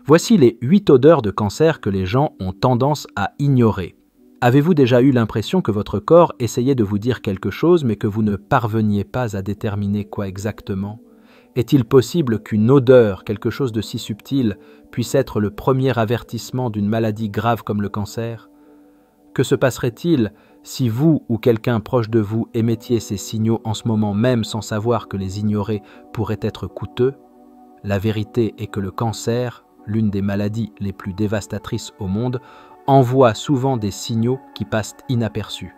Voici les 8 odeurs de cancer que les gens ont tendance à ignorer. Avez-vous déjà eu l'impression que votre corps essayait de vous dire quelque chose, mais que vous ne parveniez pas à déterminer quoi exactement? Est-il possible qu'une odeur, quelque chose de si subtil, puisse être le premier avertissement d'une maladie grave comme le cancer? Que se passerait-il si vous ou quelqu'un proche de vous émettiez ces signaux en ce moment même sans savoir que les ignorer pourrait être coûteux? La vérité est que le cancer, l'une des maladies les plus dévastatrices au monde, envoie souvent des signaux qui passent inaperçus.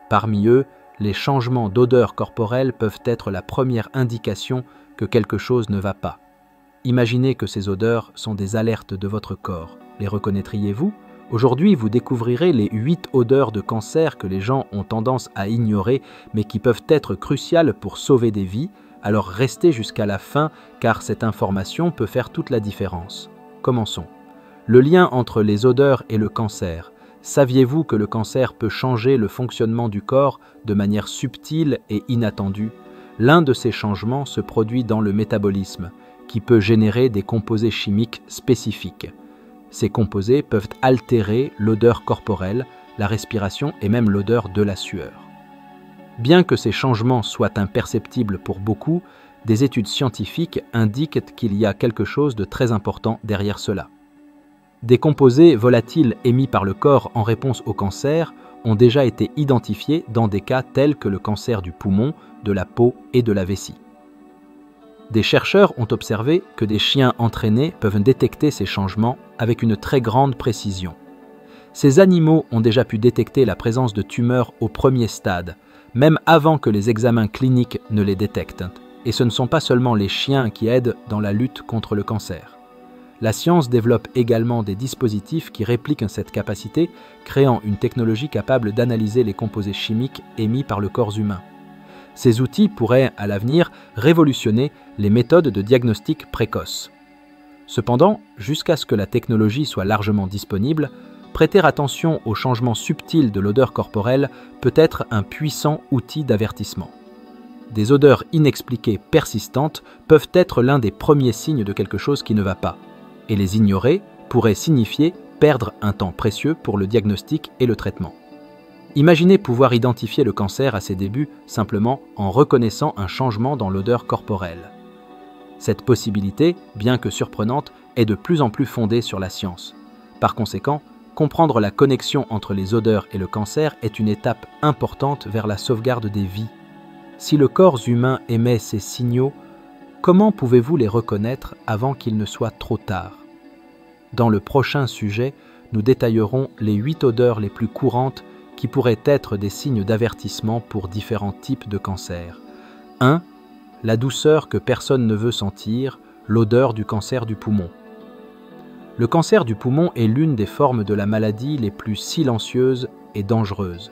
Parmi eux, les changements d'odeur corporelle peuvent être la première indication que quelque chose ne va pas. Imaginez que ces odeurs sont des alertes de votre corps. Les reconnaîtriez-vous? Aujourd'hui, vous découvrirez les 8 odeurs de cancer que les gens ont tendance à ignorer, mais qui peuvent être cruciales pour sauver des vies. Alors restez jusqu'à la fin, car cette information peut faire toute la différence. Commençons. Le lien entre les odeurs et le cancer. Saviez-vous que le cancer peut changer le fonctionnement du corps de manière subtile et inattendue? L'un de ces changements se produit dans le métabolisme, qui peut générer des composés chimiques spécifiques. Ces composés peuvent altérer l'odeur corporelle, la respiration et même l'odeur de la sueur. Bien que ces changements soient imperceptibles pour beaucoup, des études scientifiques indiquent qu'il y a quelque chose de très important derrière cela. Des composés volatiles émis par le corps en réponse au cancer ont déjà été identifiés dans des cas tels que le cancer du poumon, de la peau et de la vessie. Des chercheurs ont observé que des chiens entraînés peuvent détecter ces changements avec une très grande précision. Ces animaux ont déjà pu détecter la présence de tumeurs au premier stade, même avant que les examens cliniques ne les détectent. Et ce ne sont pas seulement les chiens qui aident dans la lutte contre le cancer. La science développe également des dispositifs qui répliquent cette capacité, créant une technologie capable d'analyser les composés chimiques émis par le corps humain. Ces outils pourraient, à l'avenir, révolutionner les méthodes de diagnostic précoce. Cependant, jusqu'à ce que la technologie soit largement disponible, prêter attention aux changements subtils de l'odeur corporelle peut être un puissant outil d'avertissement. Des odeurs inexpliquées persistantes peuvent être l'un des premiers signes de quelque chose qui ne va pas, et les ignorer pourrait signifier perdre un temps précieux pour le diagnostic et le traitement. Imaginez pouvoir identifier le cancer à ses débuts simplement en reconnaissant un changement dans l'odeur corporelle. Cette possibilité, bien que surprenante, est de plus en plus fondée sur la science. Par conséquent, comprendre la connexion entre les odeurs et le cancer est une étape importante vers la sauvegarde des vies. Si le corps humain émet ces signaux, comment pouvez-vous les reconnaître avant qu'il ne soit trop tard? Dans le prochain sujet, nous détaillerons les 8 odeurs les plus courantes qui pourraient être des signes d'avertissement pour différents types de cancer. 1. La douceur que personne ne veut sentir, l'odeur du cancer du poumon. Le cancer du poumon est l'une des formes de la maladie les plus silencieuses et dangereuses.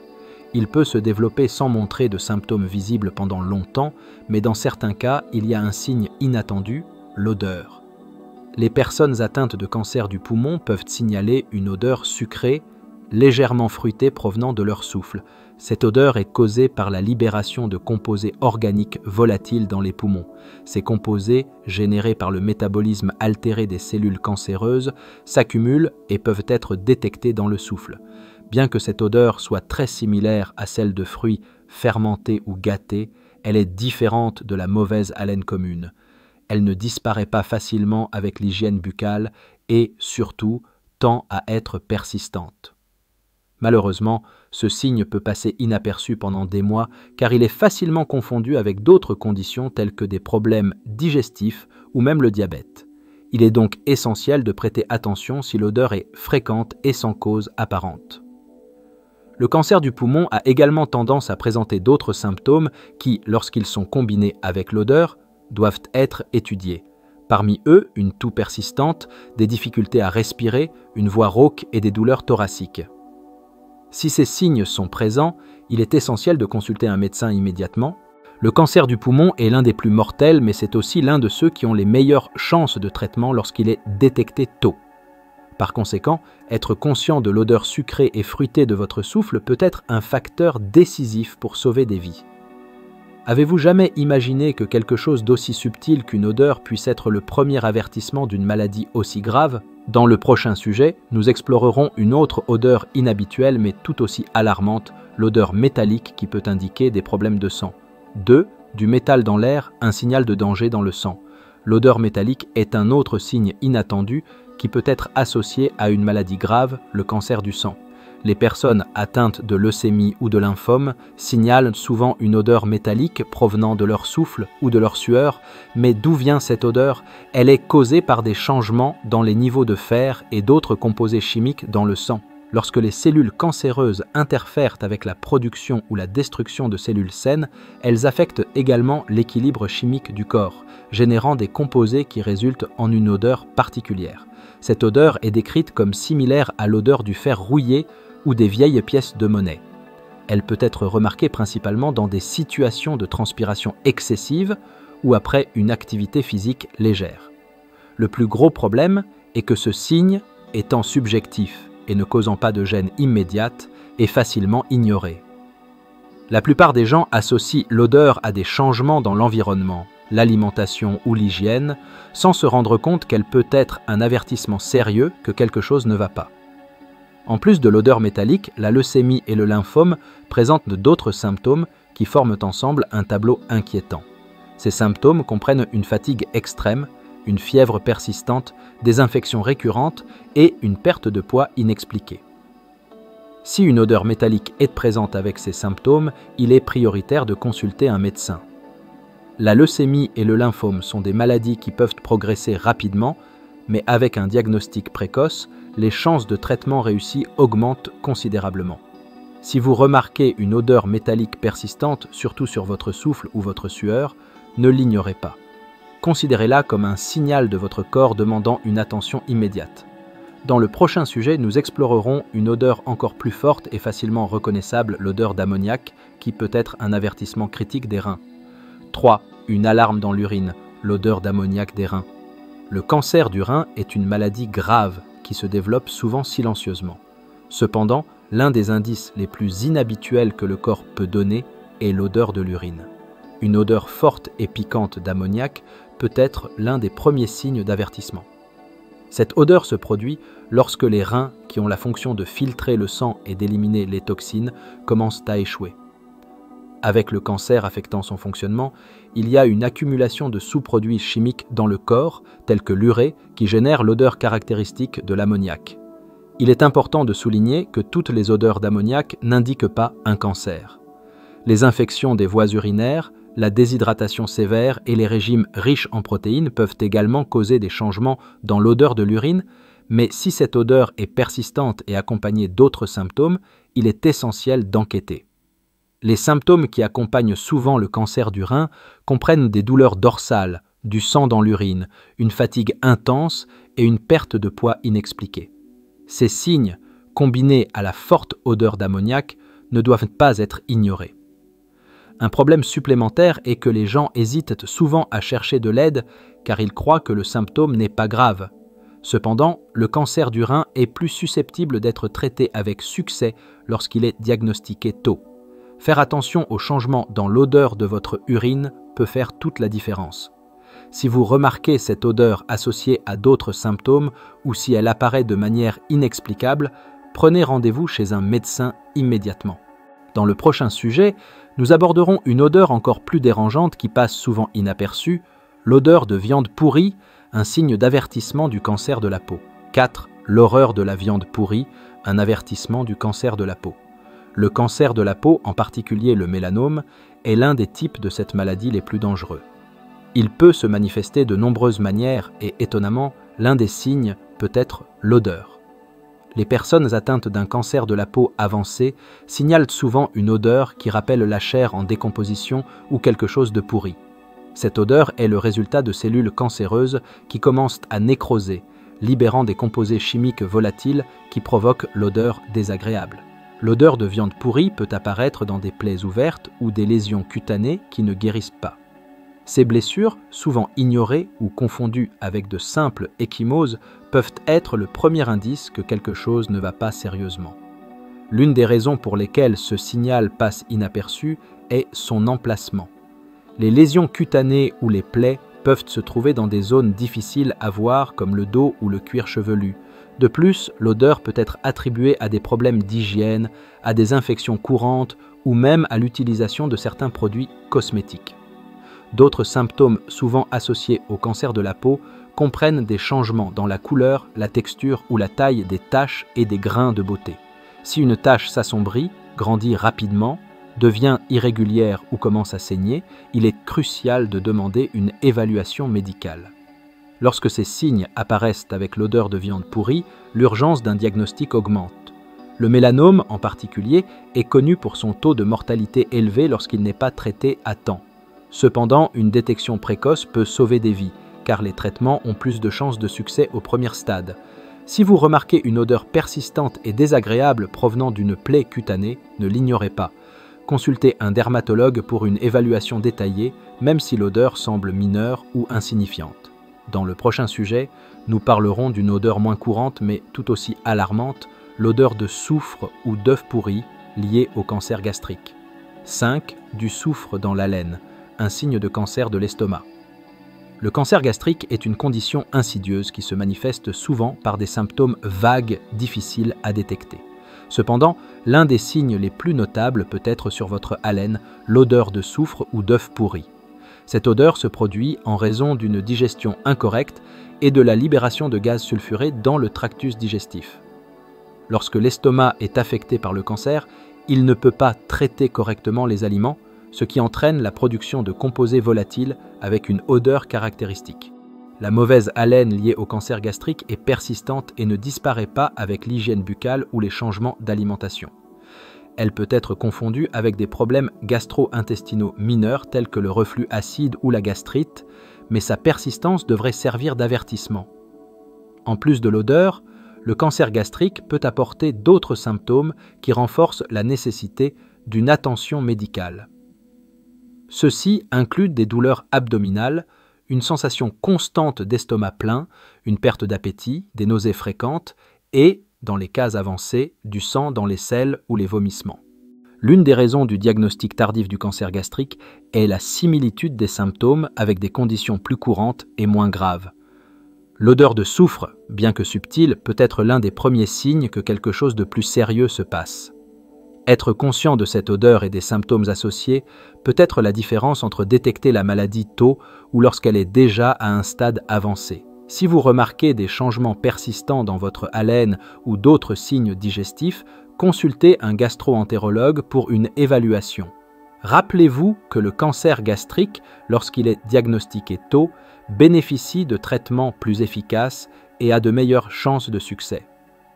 Il peut se développer sans montrer de symptômes visibles pendant longtemps, mais dans certains cas, il y a un signe inattendu, l'odeur. Les personnes atteintes de cancer du poumon peuvent signaler une odeur sucrée, légèrement fruitée provenant de leur souffle. Cette odeur est causée par la libération de composés organiques volatiles dans les poumons. Ces composés, générés par le métabolisme altéré des cellules cancéreuses, s'accumulent et peuvent être détectés dans le souffle. Bien que cette odeur soit très similaire à celle de fruits fermentés ou gâtés, elle est différente de la mauvaise haleine commune. Elle ne disparaît pas facilement avec l'hygiène buccale et, surtout, tend à être persistante. Malheureusement, ce signe peut passer inaperçu pendant des mois car il est facilement confondu avec d'autres conditions telles que des problèmes digestifs ou même le diabète. Il est donc essentiel de prêter attention si l'odeur est fréquente et sans cause apparente. Le cancer du poumon a également tendance à présenter d'autres symptômes qui, lorsqu'ils sont combinés avec l'odeur, doivent être étudiés. Parmi eux, une toux persistante, des difficultés à respirer, une voix rauque et des douleurs thoraciques. Si ces signes sont présents, il est essentiel de consulter un médecin immédiatement. Le cancer du poumon est l'un des plus mortels, mais c'est aussi l'un de ceux qui ont les meilleures chances de traitement lorsqu'il est détecté tôt. Par conséquent, être conscient de l'odeur sucrée et fruitée de votre souffle peut être un facteur décisif pour sauver des vies. Avez-vous jamais imaginé que quelque chose d'aussi subtil qu'une odeur puisse être le premier avertissement d'une maladie aussi grave? Dans le prochain sujet, nous explorerons une autre odeur inhabituelle mais tout aussi alarmante, l'odeur métallique qui peut indiquer des problèmes de sang. 2. Du métal dans l'air, un signal de danger dans le sang. L'odeur métallique est un autre signe inattendu qui peut être associé à une maladie grave, le cancer du sang. Les personnes atteintes de leucémie ou de lymphome signalent souvent une odeur métallique provenant de leur souffle ou de leur sueur, mais d'où vient cette odeur? Elle est causée par des changements dans les niveaux de fer et d'autres composés chimiques dans le sang. Lorsque les cellules cancéreuses interfèrent avec la production ou la destruction de cellules saines, elles affectent également l'équilibre chimique du corps, générant des composés qui résultent en une odeur particulière. Cette odeur est décrite comme similaire à l'odeur du fer rouillé ou des vieilles pièces de monnaie. Elle peut être remarquée principalement dans des situations de transpiration excessive ou après une activité physique légère. Le plus gros problème est que ce signe, étant subjectif et ne causant pas de gêne immédiate, est facilement ignoré. La plupart des gens associent l'odeur à des changements dans l'environnement, l'alimentation ou l'hygiène, sans se rendre compte qu'elle peut être un avertissement sérieux que quelque chose ne va pas. En plus de l'odeur métallique, la leucémie et le lymphome présentent d'autres symptômes qui forment ensemble un tableau inquiétant. Ces symptômes comprennent une fatigue extrême, une fièvre persistante, des infections récurrentes et une perte de poids inexpliquée. Si une odeur métallique est présente avec ces symptômes, il est prioritaire de consulter un médecin. La leucémie et le lymphome sont des maladies qui peuvent progresser rapidement, mais avec un diagnostic précoce, les chances de traitement réussi augmentent considérablement. Si vous remarquez une odeur métallique persistante, surtout sur votre souffle ou votre sueur, ne l'ignorez pas. Considérez-la comme un signal de votre corps demandant une attention immédiate. Dans le prochain sujet, nous explorerons une odeur encore plus forte et facilement reconnaissable, l'odeur d'ammoniac, qui peut être un avertissement critique des reins. 3. Une alarme dans l'urine, l'odeur d'ammoniac des reins. Le cancer du rein est une maladie grave qui se développe souvent silencieusement. Cependant, l'un des indices les plus inhabituels que le corps peut donner est l'odeur de l'urine. Une odeur forte et piquante d'ammoniac peut être l'un des premiers signes d'avertissement. Cette odeur se produit lorsque les reins, qui ont la fonction de filtrer le sang et d'éliminer les toxines, commencent à échouer. Avec le cancer affectant son fonctionnement, il y a une accumulation de sous-produits chimiques dans le corps, tels que l'urée, qui génère l'odeur caractéristique de l'ammoniac. Il est important de souligner que toutes les odeurs d'ammoniac n'indiquent pas un cancer. Les infections des voies urinaires, la déshydratation sévère et les régimes riches en protéines peuvent également causer des changements dans l'odeur de l'urine, mais si cette odeur est persistante et accompagnée d'autres symptômes, il est essentiel d'enquêter. Les symptômes qui accompagnent souvent le cancer du rein comprennent des douleurs dorsales, du sang dans l'urine, une fatigue intense et une perte de poids inexpliquée. Ces signes, combinés à la forte odeur d'ammoniac, ne doivent pas être ignorés. Un problème supplémentaire est que les gens hésitent souvent à chercher de l'aide car ils croient que le symptôme n'est pas grave. Cependant, le cancer du rein est plus susceptible d'être traité avec succès lorsqu'il est diagnostiqué tôt. Faire attention aux changements dans l'odeur de votre urine peut faire toute la différence. Si vous remarquez cette odeur associée à d'autres symptômes ou si elle apparaît de manière inexplicable, prenez rendez-vous chez un médecin immédiatement. Dans le prochain sujet, nous aborderons une odeur encore plus dérangeante qui passe souvent inaperçue, l'odeur de viande pourrie, un signe d'avertissement du cancer de la peau. 4. L'horreur de la viande pourrie, un avertissement du cancer de la peau. Le cancer de la peau, en particulier le mélanome, est l'un des types de cette maladie les plus dangereux. Il peut se manifester de nombreuses manières et, étonnamment, l'un des signes peut être l'odeur. Les personnes atteintes d'un cancer de la peau avancé signalent souvent une odeur qui rappelle la chair en décomposition ou quelque chose de pourri. Cette odeur est le résultat de cellules cancéreuses qui commencent à nécroser, libérant des composés chimiques volatiles qui provoquent l'odeur désagréable. L'odeur de viande pourrie peut apparaître dans des plaies ouvertes ou des lésions cutanées qui ne guérissent pas. Ces blessures, souvent ignorées ou confondues avec de simples ecchymoses, peuvent être le premier indice que quelque chose ne va pas sérieusement. L'une des raisons pour lesquelles ce signal passe inaperçu est son emplacement. Les lésions cutanées ou les plaies peuvent se trouver dans des zones difficiles à voir comme le dos ou le cuir chevelu. De plus, l'odeur peut être attribuée à des problèmes d'hygiène, à des infections courantes ou même à l'utilisation de certains produits cosmétiques. D'autres symptômes souvent associés au cancer de la peau comprennent des changements dans la couleur, la texture ou la taille des taches et des grains de beauté. Si une tache s'assombrit, grandit rapidement, devient irrégulière ou commence à saigner, il est crucial de demander une évaluation médicale. Lorsque ces signes apparaissent avec l'odeur de viande pourrie, l'urgence d'un diagnostic augmente. Le mélanome, en particulier, est connu pour son taux de mortalité élevé lorsqu'il n'est pas traité à temps. Cependant, une détection précoce peut sauver des vies, car les traitements ont plus de chances de succès au premier stade. Si vous remarquez une odeur persistante et désagréable provenant d'une plaie cutanée, ne l'ignorez pas. Consultez un dermatologue pour une évaluation détaillée, même si l'odeur semble mineure ou insignifiante. Dans le prochain sujet, nous parlerons d'une odeur moins courante mais tout aussi alarmante, l'odeur de soufre ou d'œuf pourri liée au cancer gastrique. 5. Du soufre dans l'haleine, un signe de cancer de l'estomac. Le cancer gastrique est une condition insidieuse qui se manifeste souvent par des symptômes vagues difficiles à détecter. Cependant, l'un des signes les plus notables peut être sur votre haleine, l'odeur de soufre ou d'œuf pourri. Cette odeur se produit en raison d'une digestion incorrecte et de la libération de gaz sulfurés dans le tractus digestif. Lorsque l'estomac est affecté par le cancer, il ne peut pas traiter correctement les aliments, ce qui entraîne la production de composés volatiles avec une odeur caractéristique. La mauvaise haleine liée au cancer gastrique est persistante et ne disparaît pas avec l'hygiène buccale ou les changements d'alimentation. Elle peut être confondue avec des problèmes gastro-intestinaux mineurs tels que le reflux acide ou la gastrite, mais sa persistance devrait servir d'avertissement. En plus de l'odeur, le cancer gastrique peut apporter d'autres symptômes qui renforcent la nécessité d'une attention médicale. Ceux-ci incluent des douleurs abdominales, une sensation constante d'estomac plein, une perte d'appétit, des nausées fréquentes et, dans les cas avancés, du sang dans les selles ou les vomissements. L'une des raisons du diagnostic tardif du cancer gastrique est la similitude des symptômes avec des conditions plus courantes et moins graves. L'odeur de soufre, bien que subtile, peut être l'un des premiers signes que quelque chose de plus sérieux se passe. Être conscient de cette odeur et des symptômes associés peut être la différence entre détecter la maladie tôt ou lorsqu'elle est déjà à un stade avancé. Si vous remarquez des changements persistants dans votre haleine ou d'autres signes digestifs, consultez un gastro-entérologue pour une évaluation. Rappelez-vous que le cancer gastrique, lorsqu'il est diagnostiqué tôt, bénéficie de traitements plus efficaces et a de meilleures chances de succès.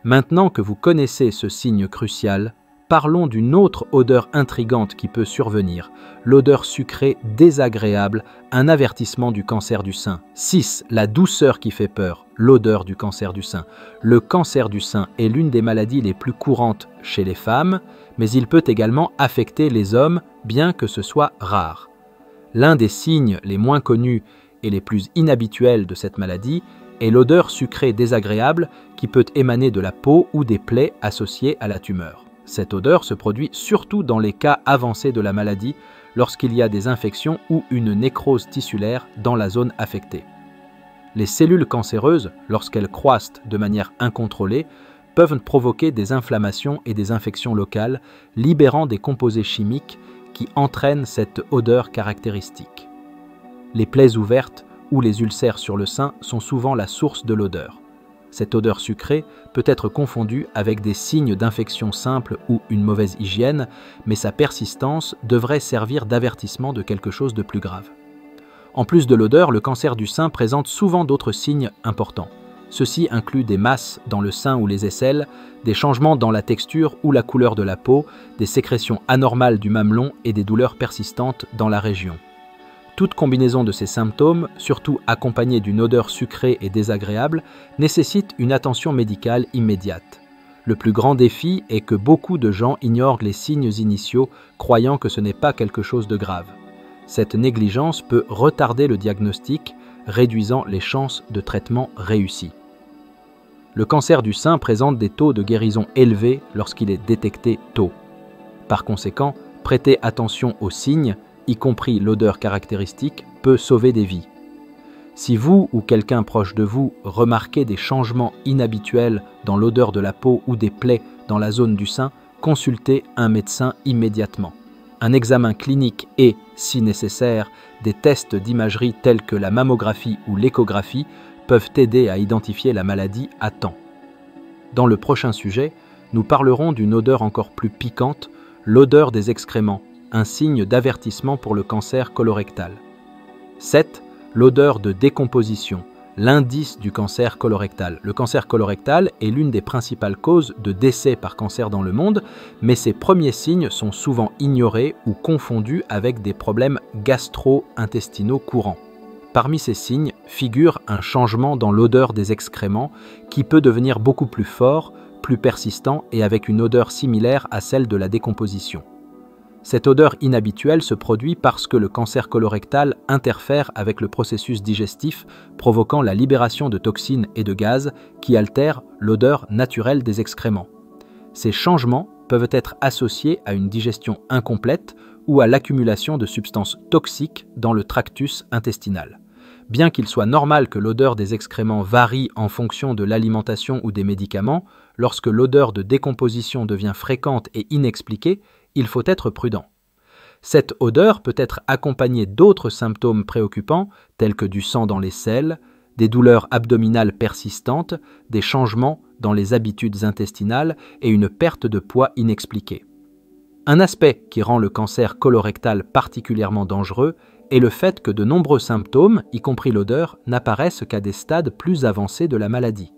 Maintenant que vous connaissez ce signe crucial, parlons d'une autre odeur intrigante qui peut survenir, l'odeur sucrée désagréable, un avertissement du cancer du sein. 6. La douceur qui fait peur, l'odeur du cancer du sein. Le cancer du sein est l'une des maladies les plus courantes chez les femmes, mais il peut également affecter les hommes, bien que ce soit rare. L'un des signes les moins connus et les plus inhabituels de cette maladie est l'odeur sucrée désagréable qui peut émaner de la peau ou des plaies associées à la tumeur. Cette odeur se produit surtout dans les cas avancés de la maladie, lorsqu'il y a des infections ou une nécrose tissulaire dans la zone affectée. Les cellules cancéreuses, lorsqu'elles croissent de manière incontrôlée, peuvent provoquer des inflammations et des infections locales, libérant des composés chimiques qui entraînent cette odeur caractéristique. Les plaies ouvertes ou les ulcères sur le sein sont souvent la source de l'odeur. Cette odeur sucrée peut être confondue avec des signes d'infection simple ou une mauvaise hygiène, mais sa persistance devrait servir d'avertissement de quelque chose de plus grave. En plus de l'odeur, le cancer du sein présente souvent d'autres signes importants. Ceux-ci incluent des masses dans le sein ou les aisselles, des changements dans la texture ou la couleur de la peau, des sécrétions anormales du mamelon et des douleurs persistantes dans la région. Toute combinaison de ces symptômes, surtout accompagnée d'une odeur sucrée et désagréable, nécessite une attention médicale immédiate. Le plus grand défi est que beaucoup de gens ignorent les signes initiaux, croyant que ce n'est pas quelque chose de grave. Cette négligence peut retarder le diagnostic, réduisant les chances de traitement réussi. Le cancer du sein présente des taux de guérison élevés lorsqu'il est détecté tôt. Par conséquent, prêtez attention aux signes y compris l'odeur caractéristique, peut sauver des vies. Si vous ou quelqu'un proche de vous remarquez des changements inhabituels dans l'odeur de la peau ou des plaies dans la zone du sein, consultez un médecin immédiatement. Un examen clinique et, si nécessaire, des tests d'imagerie tels que la mammographie ou l'échographie peuvent aider à identifier la maladie à temps. Dans le prochain sujet, nous parlerons d'une odeur encore plus piquante, l'odeur des excréments, un signe d'avertissement pour le cancer colorectal. 7. L'odeur de décomposition, l'indice du cancer colorectal. Le cancer colorectal est l'une des principales causes de décès par cancer dans le monde, mais ses premiers signes sont souvent ignorés ou confondus avec des problèmes gastro-intestinaux courants. Parmi ces signes figure un changement dans l'odeur des excréments qui peut devenir beaucoup plus fort, plus persistant et avec une odeur similaire à celle de la décomposition. Cette odeur inhabituelle se produit parce que le cancer colorectal interfère avec le processus digestif, provoquant la libération de toxines et de gaz qui altèrent l'odeur naturelle des excréments. Ces changements peuvent être associés à une digestion incomplète ou à l'accumulation de substances toxiques dans le tractus intestinal. Bien qu'il soit normal que l'odeur des excréments varie en fonction de l'alimentation ou des médicaments, lorsque l'odeur de décomposition devient fréquente et inexpliquée, il faut être prudent. Cette odeur peut être accompagnée d'autres symptômes préoccupants tels que du sang dans les selles, des douleurs abdominales persistantes, des changements dans les habitudes intestinales et une perte de poids inexpliquée. Un aspect qui rend le cancer colorectal particulièrement dangereux est le fait que de nombreux symptômes, y compris l'odeur, n'apparaissent qu'à des stades plus avancés de la maladie.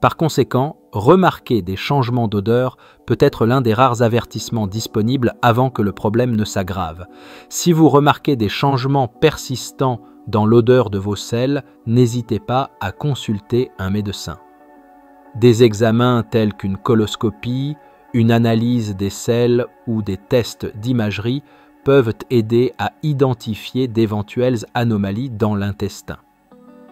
Par conséquent, remarquer des changements d'odeur peut être l'un des rares avertissements disponibles avant que le problème ne s'aggrave. Si vous remarquez des changements persistants dans l'odeur de vos selles, n'hésitez pas à consulter un médecin. Des examens tels qu'une coloscopie, une analyse des selles ou des tests d'imagerie peuvent aider à identifier d'éventuelles anomalies dans l'intestin.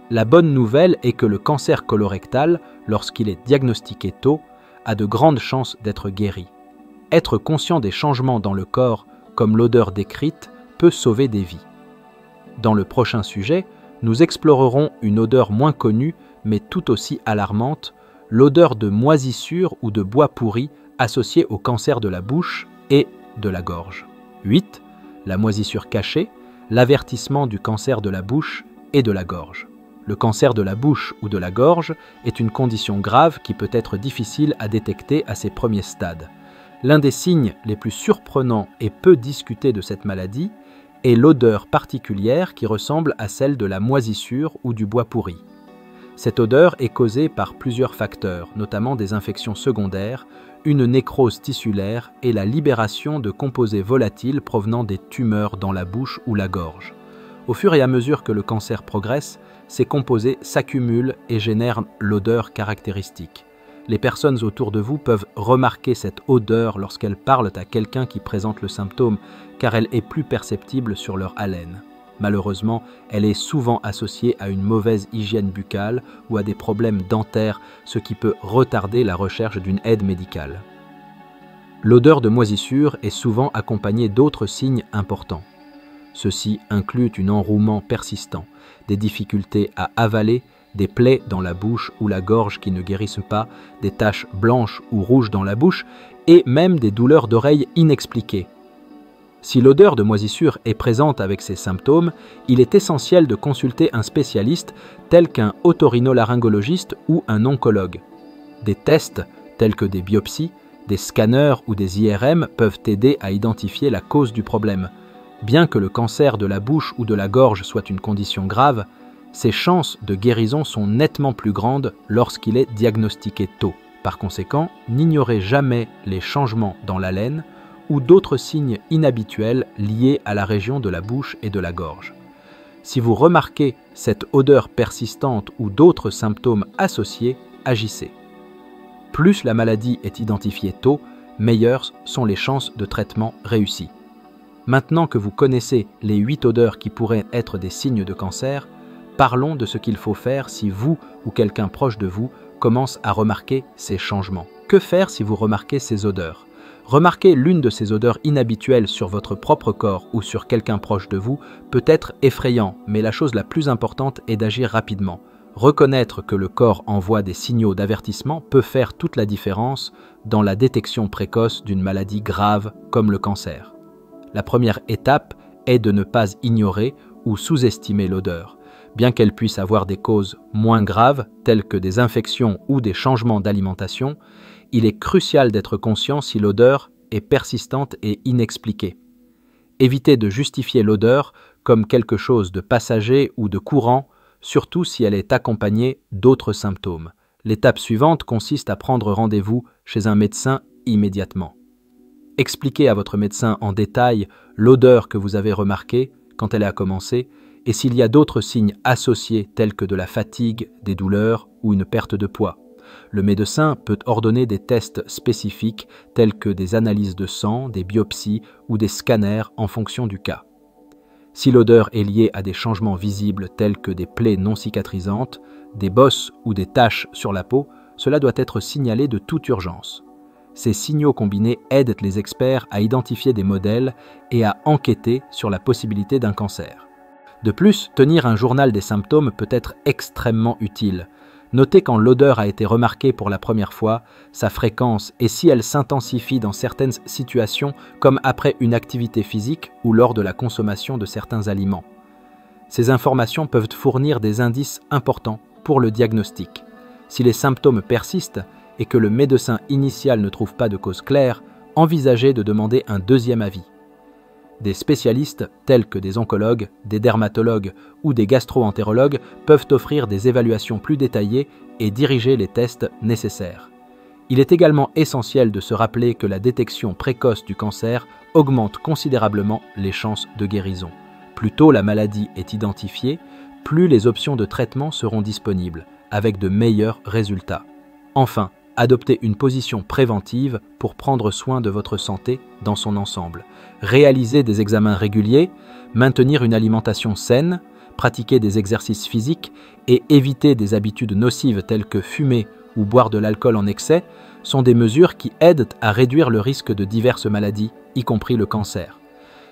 La bonne nouvelle est que le cancer colorectal, lorsqu'il est diagnostiqué tôt, a de grandes chances d'être guéri. Être conscient des changements dans le corps, comme l'odeur décrite, peut sauver des vies. Dans le prochain sujet, nous explorerons une odeur moins connue, mais tout aussi alarmante, l'odeur de moisissure ou de bois pourri associée au cancer de la bouche et de la gorge. 8. La moisissure cachée, l'avertissement du cancer de la bouche et de la gorge. Le cancer de la bouche ou de la gorge est une condition grave qui peut être difficile à détecter à ses premiers stades. L'un des signes les plus surprenants et peu discutés de cette maladie est l'odeur particulière qui ressemble à celle de la moisissure ou du bois pourri. Cette odeur est causée par plusieurs facteurs, notamment des infections secondaires, une nécrose tissulaire et la libération de composés volatiles provenant des tumeurs dans la bouche ou la gorge. Au fur et à mesure que le cancer progresse, ces composés s'accumulent et génèrent l'odeur caractéristique. Les personnes autour de vous peuvent remarquer cette odeur lorsqu'elles parlent à quelqu'un qui présente le symptôme, car elle est plus perceptible sur leur haleine. Malheureusement, elle est souvent associée à une mauvaise hygiène buccale ou à des problèmes dentaires, ce qui peut retarder la recherche d'une aide médicale. L'odeur de moisissure est souvent accompagnée d'autres signes importants. Ceux-ci incluent un enrouement persistant, des difficultés à avaler, des plaies dans la bouche ou la gorge qui ne guérissent pas, des taches blanches ou rouges dans la bouche et même des douleurs d'oreilles inexpliquées. Si l'odeur de moisissure est présente avec ces symptômes, il est essentiel de consulter un spécialiste tel qu'un otorhinolaryngologiste ou un oncologue. Des tests tels que des biopsies, des scanners ou des IRM peuvent aider à identifier la cause du problème. Bien que le cancer de la bouche ou de la gorge soit une condition grave, ses chances de guérison sont nettement plus grandes lorsqu'il est diagnostiqué tôt. Par conséquent, n'ignorez jamais les changements dans l'haleine ou d'autres signes inhabituels liés à la région de la bouche et de la gorge. Si vous remarquez cette odeur persistante ou d'autres symptômes associés, agissez. Plus la maladie est identifiée tôt, meilleures sont les chances de traitement réussi. Maintenant que vous connaissez les 8 odeurs qui pourraient être des signes de cancer, parlons de ce qu'il faut faire si vous ou quelqu'un proche de vous commence à remarquer ces changements. Que faire si vous remarquez ces odeurs ? Remarquer l'une de ces odeurs inhabituelles sur votre propre corps ou sur quelqu'un proche de vous peut être effrayant, mais la chose la plus importante est d'agir rapidement. Reconnaître que le corps envoie des signaux d'avertissement peut faire toute la différence dans la détection précoce d'une maladie grave comme le cancer. La première étape est de ne pas ignorer ou sous-estimer l'odeur. Bien qu'elle puisse avoir des causes moins graves, telles que des infections ou des changements d'alimentation, il est crucial d'être conscient si l'odeur est persistante et inexpliquée. Évitez de justifier l'odeur comme quelque chose de passager ou de courant, surtout si elle est accompagnée d'autres symptômes. L'étape suivante consiste à prendre rendez-vous chez un médecin immédiatement. Expliquez à votre médecin en détail l'odeur que vous avez remarquée quand elle a commencé et s'il y a d'autres signes associés tels que de la fatigue, des douleurs ou une perte de poids. Le médecin peut ordonner des tests spécifiques tels que des analyses de sang, des biopsies ou des scanners en fonction du cas. Si l'odeur est liée à des changements visibles tels que des plaies non cicatrisantes, des bosses ou des taches sur la peau, cela doit être signalé de toute urgence. Ces signaux combinés aident les experts à identifier des modèles et à enquêter sur la possibilité d'un cancer. De plus, tenir un journal des symptômes peut être extrêmement utile. Notez quand l'odeur a été remarquée pour la première fois, sa fréquence et si elle s'intensifie dans certaines situations comme après une activité physique ou lors de la consommation de certains aliments. Ces informations peuvent fournir des indices importants pour le diagnostic. Si les symptômes persistent et que le médecin initial ne trouve pas de cause claire, envisagez de demander un deuxième avis. Des spécialistes tels que des oncologues, des dermatologues ou des gastro-entérologues peuvent offrir des évaluations plus détaillées et diriger les tests nécessaires. Il est également essentiel de se rappeler que la détection précoce du cancer augmente considérablement les chances de guérison. Plus tôt la maladie est identifiée, plus les options de traitement seront disponibles, avec de meilleurs résultats. Enfin, adoptez une position préventive pour prendre soin de votre santé dans son ensemble. Réaliser des examens réguliers, maintenir une alimentation saine, pratiquer des exercices physiques et éviter des habitudes nocives telles que fumer ou boire de l'alcool en excès sont des mesures qui aident à réduire le risque de diverses maladies, y compris le cancer.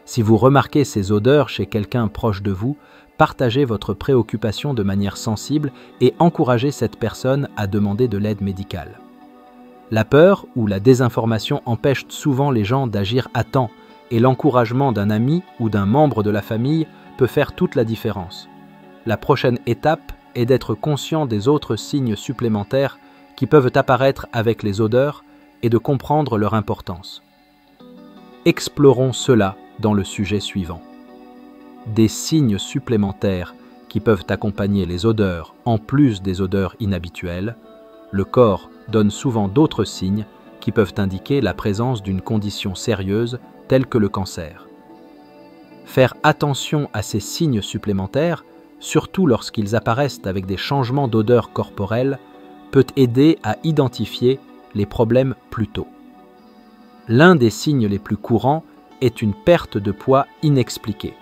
Si vous remarquez ces odeurs chez quelqu'un proche de vous, partagez votre préoccupation de manière sensible et encouragez cette personne à demander de l'aide médicale. La peur ou la désinformation empêchent souvent les gens d'agir à temps et l'encouragement d'un ami ou d'un membre de la famille peut faire toute la différence. La prochaine étape est d'être conscient des autres signes supplémentaires qui peuvent apparaître avec les odeurs et de comprendre leur importance. Explorons cela dans le sujet suivant. Des signes supplémentaires qui peuvent accompagner les odeurs en plus des odeurs inhabituelles. Le corps donne souvent d'autres signes qui peuvent indiquer la présence d'une condition sérieuse telle que le cancer. Faire attention à ces signes supplémentaires, surtout lorsqu'ils apparaissent avec des changements d'odeur corporelle, peut aider à identifier les problèmes plus tôt. L'un des signes les plus courants est une perte de poids inexpliquée.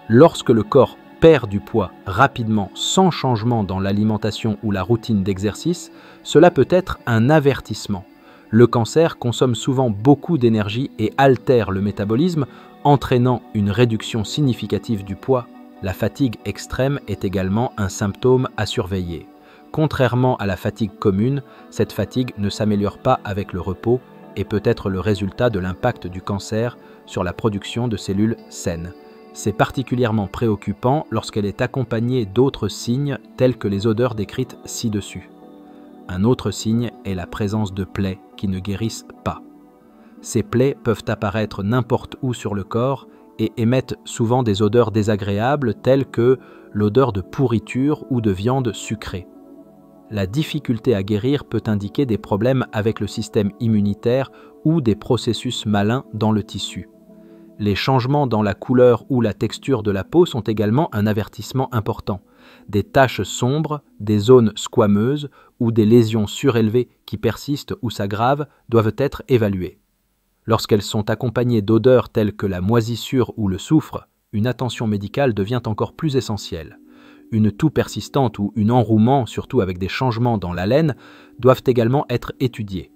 Lorsque le corps perd du poids rapidement sans changement dans l'alimentation ou la routine d'exercice, cela peut être un avertissement. Le cancer consomme souvent beaucoup d'énergie et altère le métabolisme, entraînant une réduction significative du poids. La fatigue extrême est également un symptôme à surveiller. Contrairement à la fatigue commune, cette fatigue ne s'améliore pas avec le repos et peut être le résultat de l'impact du cancer sur la production de cellules saines. C'est particulièrement préoccupant lorsqu'elle est accompagnée d'autres signes tels que les odeurs décrites ci-dessus. Un autre signe est la présence de plaies qui ne guérissent pas. Ces plaies peuvent apparaître n'importe où sur le corps et émettent souvent des odeurs désagréables telles que l'odeur de pourriture ou de viande sucrée. La difficulté à guérir peut indiquer des problèmes avec le système immunitaire ou des processus malins dans le tissu. Les changements dans la couleur ou la texture de la peau sont également un avertissement important. Des taches sombres, des zones squameuses ou des lésions surélevées qui persistent ou s'aggravent doivent être évaluées. Lorsqu'elles sont accompagnées d'odeurs telles que la moisissure ou le soufre, une attention médicale devient encore plus essentielle. Une toux persistante ou un enrouement, surtout avec des changements dans l'haleine, doivent également être étudiés.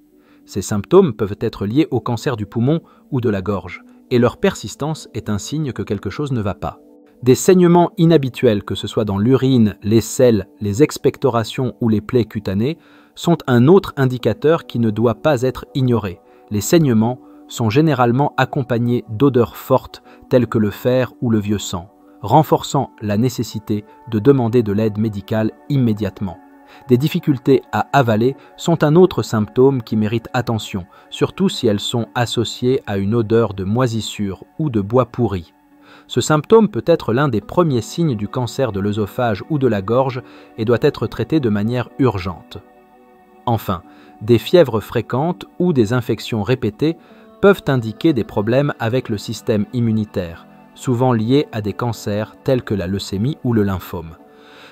Ces symptômes peuvent être liés au cancer du poumon ou de la gorge, et leur persistance est un signe que quelque chose ne va pas. Des saignements inhabituels, que ce soit dans l'urine, les selles, les expectorations ou les plaies cutanées, sont un autre indicateur qui ne doit pas être ignoré. Les saignements sont généralement accompagnés d'odeurs fortes telles que le fer ou le vieux sang, renforçant la nécessité de demander de l'aide médicale immédiatement. Des difficultés à avaler sont un autre symptôme qui mérite attention, surtout si elles sont associées à une odeur de moisissure ou de bois pourri. Ce symptôme peut être l'un des premiers signes du cancer de l'œsophage ou de la gorge et doit être traité de manière urgente. Enfin, des fièvres fréquentes ou des infections répétées peuvent indiquer des problèmes avec le système immunitaire, souvent liés à des cancers tels que la leucémie ou le lymphome.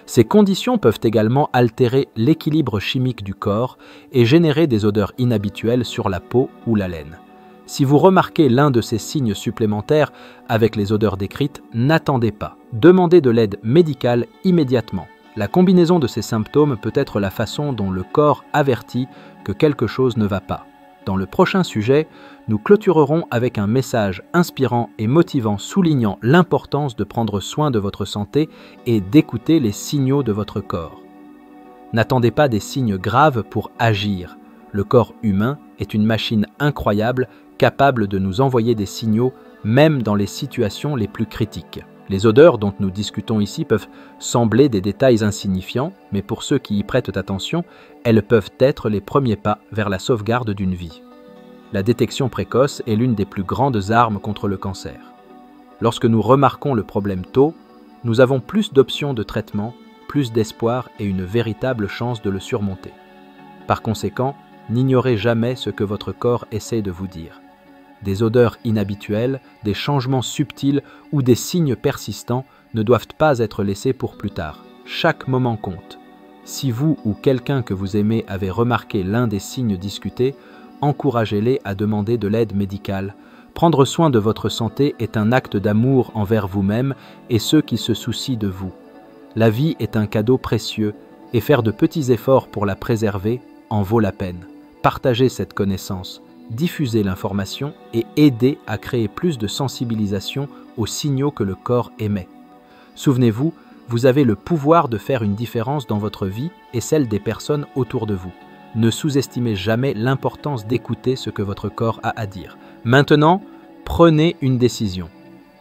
Ces conditions peuvent également altérer l'équilibre chimique du corps et générer des odeurs inhabituelles sur la peau ou la laine. Si vous remarquez l'un de ces signes supplémentaires avec les odeurs décrites, n'attendez pas. Demandez de l'aide médicale immédiatement. La combinaison de ces symptômes peut être la façon dont le corps avertit que quelque chose ne va pas. Dans le prochain sujet, nous clôturerons avec un message inspirant et motivant soulignant l'importance de prendre soin de votre santé et d'écouter les signaux de votre corps. N'attendez pas des signes graves pour agir. Le corps humain est une machine incroyable, capable de nous envoyer des signaux même dans les situations les plus critiques. Les odeurs dont nous discutons ici peuvent sembler des détails insignifiants, mais pour ceux qui y prêtent attention, elles peuvent être les premiers pas vers la sauvegarde d'une vie. La détection précoce est l'une des plus grandes armes contre le cancer. Lorsque nous remarquons le problème tôt, nous avons plus d'options de traitement, plus d'espoir et une véritable chance de le surmonter. Par conséquent, n'ignorez jamais ce que votre corps essaie de vous dire. Des odeurs inhabituelles, des changements subtils ou des signes persistants ne doivent pas être laissés pour plus tard. Chaque moment compte. Si vous ou quelqu'un que vous aimez avez remarqué l'un des signes discutés, encouragez-les à demander de l'aide médicale. Prendre soin de votre santé est un acte d'amour envers vous-même et ceux qui se soucient de vous. La vie est un cadeau précieux et faire de petits efforts pour la préserver en vaut la peine. Partagez cette connaissance. Diffuser l'information et aider à créer plus de sensibilisation aux signaux que le corps émet. Souvenez-vous, vous avez le pouvoir de faire une différence dans votre vie et celle des personnes autour de vous. Ne sous-estimez jamais l'importance d'écouter ce que votre corps a à dire. Maintenant, prenez une décision.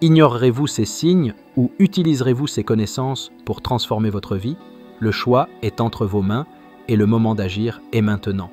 Ignorerez-vous ces signes ou utiliserez-vous ces connaissances pour transformer votre vie? Le choix est entre vos mains et le moment d'agir est maintenant.